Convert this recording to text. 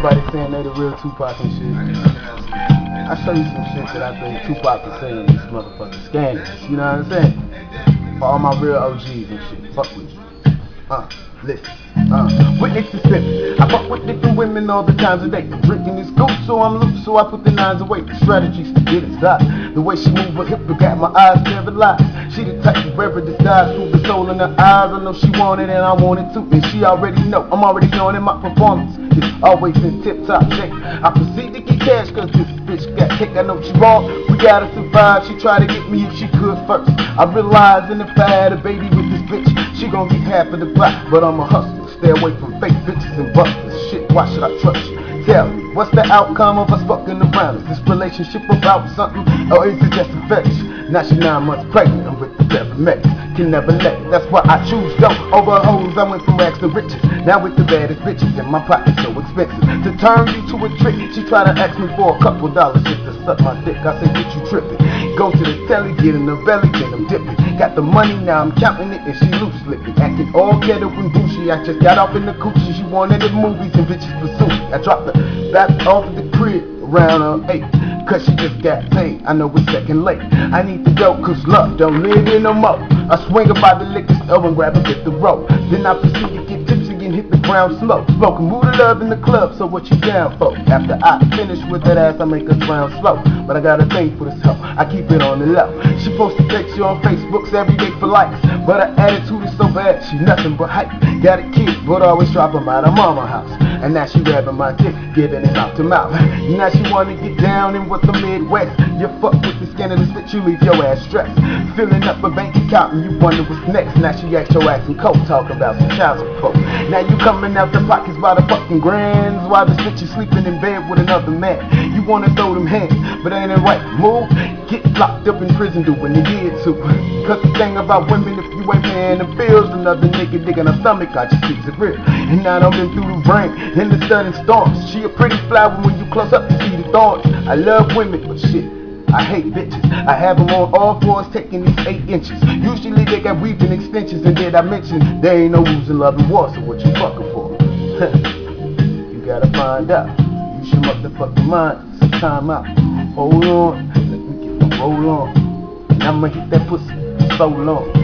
everybody saying they the real Tupac and shit. I show you some shit that I think Tupac is saying these motherfucking scandals. You know what I'm saying? For all my real OGs and shit. Fuck with you. Listen. Witness the slipping. I fuck with different women all the times a day. I'm drinking this goat, so I'm loose, so I put the nines away. The strategies to get inside. The way she move her hip, got my eyes paralyzed. She the type of ever disguise, prove the soul in her eyes. I know she want it and I want it too. And she already know, I'm already knowing in my performance. It's always in tip-top shape. I proceed to get cash cause this bitch got kicked. I know she wrong, we gotta survive. She tried to get me if she could first. I realized in the fad, a baby with this bitch, she gon' get half of the pot. But I'm a hustler, stay away from fake bitches and busters. Shit, why should I trust you? Tell me, what's the outcome of us fucking around? Is this relationship about something, or is it just affection? Now she 9 months pregnant, I'm with the devil mess. Can never let it, that's why I choose dope over hoes. I went from rags to riches, now with the baddest bitches in my pocket, so expensive. To turn you to a trick, she try to ask me for a couple dollars just to suck my dick. I say, get you tripping. Go to the telly, get in the belly, then I'm dipping. Got the money, now I'm counting it, and she loose slipping. Acting all ghetto and douchey, I just got off in the coochie. She wanted the movies and bitches pursue me. I dropped her back off at the crib around 8. Cause she just got paid, I know it's second late. I need to go cause love don't live here no more. I swing by the liquor store and grab a bit the rope. Then I proceed to get tipsy and hit the ground slow. Smoking mood of love in the club, so what you down for? After I finish with that ass, I make her drown slow. But I got a thing for this hoe, I keep it on the low. She posted pictures on Facebooks every day for likes. But her attitude is so bad, she nothing but hype. Got a kid, but always drop him out of mama's house. And now she grabbing my dick, giving it mouth to mouth. Now she wanna get down in with the Midwest. You fuck with the scandalous bitch, you leave your ass stressed. Filling up a bank account and you wonder what's next. Now she asked your ass in coke, talking about some child support. Now you coming out the pockets by the fucking grands, while this bitch is sleeping in bed with another man. You wanna throw them hands, but ain't it right move? Get locked up in prison doing the year too. Cause the thing about women, if you ain't paying the bills, another nigga digging her stomach, I just keeps it real. And now I done been through the rain and the sun and storms. She a pretty flower when you close up to see the thorns. I love women, but shit, I hate bitches. I have them on all fours taking these 8 inches. Usually they got weaving extensions, and did I mention there ain't no rules in love and war, so what you fucking for? You gotta find out. Use your motherfucking mind. Some time out. Hold on, let me get the roll on. And I'ma hit that pussy for so long.